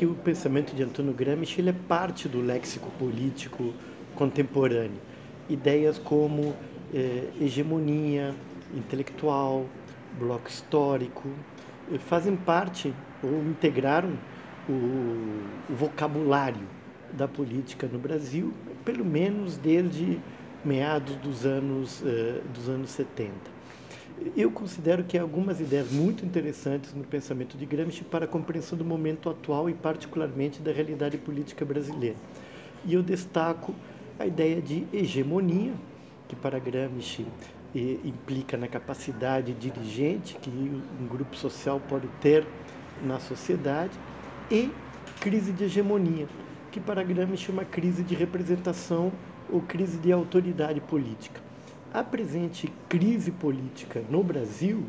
que o pensamento de Antônio Gramsci ele é parte do léxico político contemporâneo. Ideias como hegemonia intelectual, bloco histórico, fazem parte ou integraram o vocabulário da política no Brasil, pelo menos desde meados dos anos 70. Eu considero que há algumas ideias muito interessantes no pensamento de Gramsci para a compreensão do momento atual e particularmente da realidade política brasileira. E eu destaco a ideia de hegemonia, que para Gramsci implica na capacidade dirigente que um grupo social pode ter na sociedade, e crise de hegemonia, que para Gramsci é uma crise de representação ou crise de autoridade política. A presente crise política no Brasil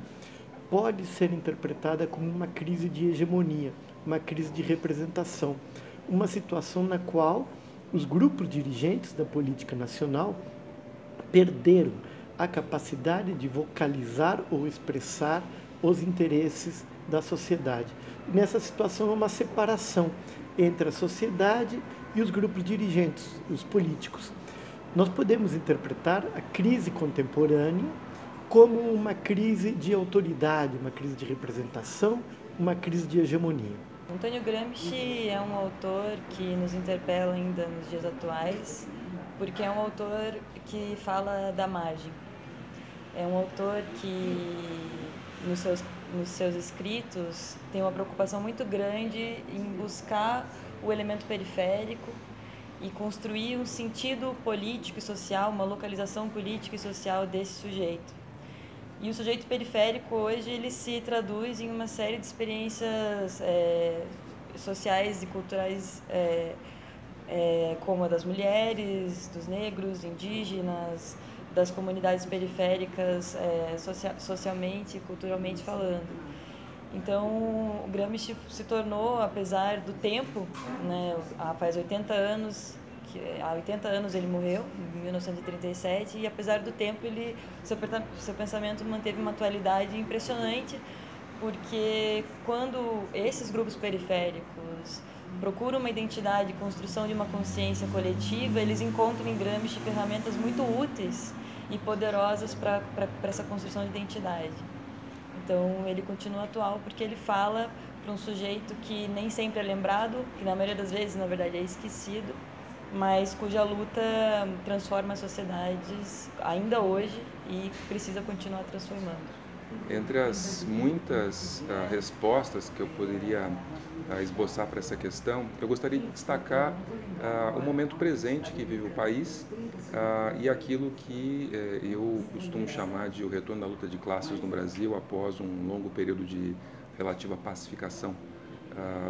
pode ser interpretada como uma crise de hegemonia, uma crise de representação, uma situação na qual os grupos dirigentes da política nacional perderam a capacidade de vocalizar ou expressar os interesses da sociedade. Nessa situação há uma separação entre a sociedade e os grupos dirigentes, os políticos. Nós podemos interpretar a crise contemporânea como uma crise de autoridade, uma crise de representação, uma crise de hegemonia. Antônio Gramsci é um autor que nos interpela ainda nos dias atuais, porque é um autor que fala da margem. É um autor que, nos seus escritos, tem uma preocupação muito grande em buscar o elemento periférico e construir um sentido político e social, uma localização política e social desse sujeito. E o sujeito periférico hoje ele se traduz em uma série de experiências sociais e culturais, como a das mulheres, dos negros, indígenas, das comunidades periféricas, socialmente e culturalmente falando. Então, o Gramsci se tornou, apesar do tempo, né, faz 80 anos, há 80 anos ele morreu, em 1937, e apesar do tempo, seu pensamento manteve uma atualidade impressionante, porque quando esses grupos periféricos procuram uma identidade e construção de uma consciência coletiva, eles encontram em Gramsci ferramentas muito úteis e poderosas para essa construção de identidade. Então, ele continua atual porque ele fala para um sujeito que nem sempre é lembrado, que na maioria das vezes, na verdade, é esquecido, mas cuja luta transforma as sociedades ainda hoje e precisa continuar transformando. Entre as muitas respostas que eu poderia esboçar para essa questão, eu gostaria de destacar o momento presente que vive o país e aquilo que eu costumo chamar de o retorno da luta de classes no Brasil após um longo período de relativa pacificação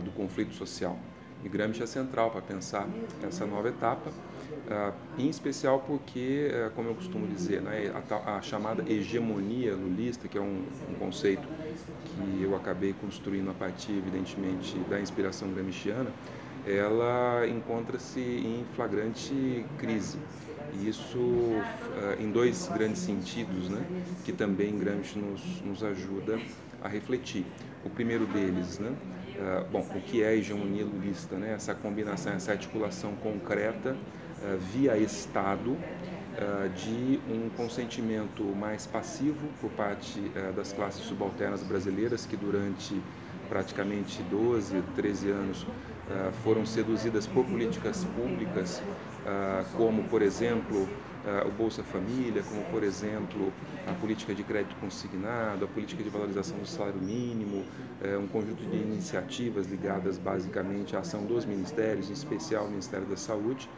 do conflito social. E Gramsci é central para pensar essa nova etapa, em especial porque, como eu costumo dizer, né, a chamada hegemonia lulista, que é um conceito que eu acabei construindo a partir, evidentemente, da inspiração gramsciana, ela encontra-se em flagrante crise. E isso em dois grandes sentidos, né, que também Gramsci nos ajuda a refletir. O primeiro deles, né, o que é a hegemonia lulista, né? Essa combinação, essa articulação concreta via Estado de um consentimento mais passivo por parte das classes subalternas brasileiras que durante praticamente 12, 13 anos foram seduzidas por políticas públicas, como, por exemplo, o Bolsa Família, como, por exemplo, a política de crédito consignado, a política de valorização do salário mínimo, um conjunto de iniciativas ligadas basicamente à ação dos ministérios, em especial o Ministério da Saúde,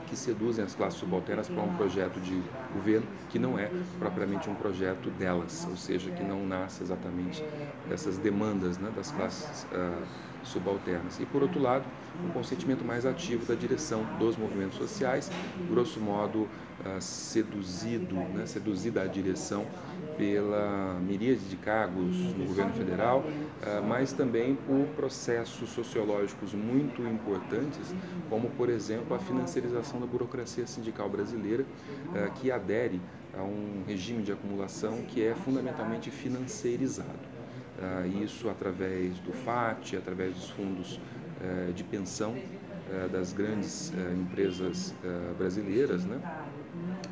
que seduzem as classes subalternas para um projeto de governo que não é propriamente um projeto delas, ou seja, que não nasce exatamente dessas demandas, né, das classes subalternas. E, por outro lado, um consentimento mais ativo da direção dos movimentos sociais, grosso modo seduzida a direção pela miríade de cargos no governo federal, mas também por processos sociológicos muito importantes, como, por exemplo, a financiarização da burocracia sindical brasileira, que adere a um regime de acumulação que é fundamentalmente financeirizado. Isso através do FAT, através dos fundos de pensão das grandes empresas brasileiras, né?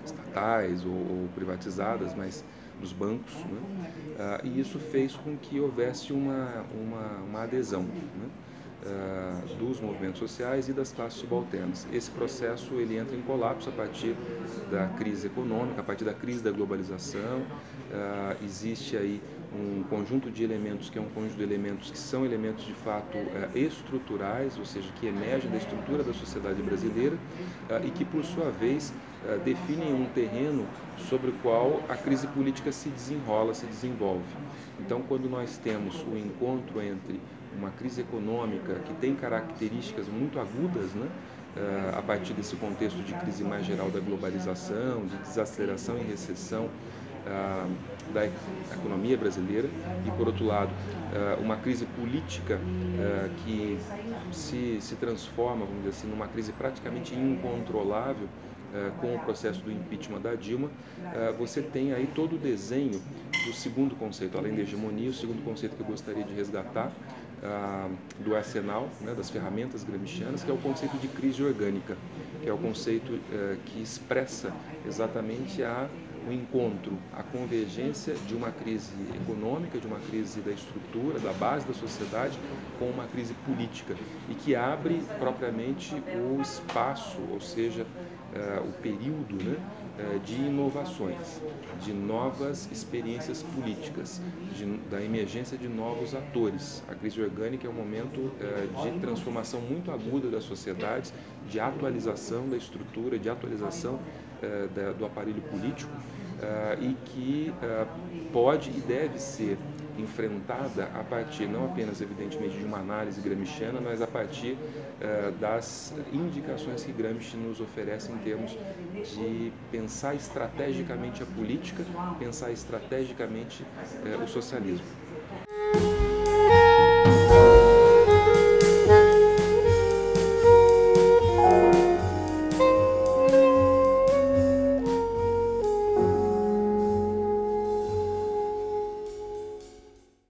Estatais ou privatizadas, mas dos bancos, né? E isso fez com que houvesse uma adesão, né? Dos movimentos sociais e das classes subalternas. Esse processo ele entra em colapso a partir da crise econômica, a partir da crise da globalização. Existe aí um conjunto de elementos que é um conjunto de elementos que são elementos de fato estruturais, ou seja, que emergem da estrutura da sociedade brasileira e que por sua vez definem um terreno sobre o qual a crise política se desenrola, se desenvolve. Então, quando nós temos o encontro entre uma crise econômica que tem características muito agudas, né? A partir desse contexto de crise mais geral da globalização, de desaceleração e recessão da economia brasileira, e por outro lado uma crise política que se transforma, vamos dizer assim, numa crise praticamente incontrolável com o processo do impeachment da Dilma. Você tem aí todo o desenho do segundo conceito, além da hegemonia, o segundo conceito que eu gostaria de resgatar do arsenal, né, das ferramentas gramscianas, que é o conceito de crise orgânica, que é o conceito que expressa exatamente o encontro, a convergência de uma crise econômica, de uma crise da estrutura, da base da sociedade, com uma crise política, e que abre propriamente o espaço, ou seja, o período, né, de inovações, de novas experiências políticas, da emergência de novos atores. A crise orgânica é um momento de transformação muito aguda das sociedades, de atualização da estrutura, de atualização do aparelho político, e que pode e deve ser enfrentada a partir, não apenas, evidentemente, de uma análise gramsciana, mas a partir das indicações que Gramsci nos oferece em termos de pensar estrategicamente a política, pensar estrategicamente o socialismo.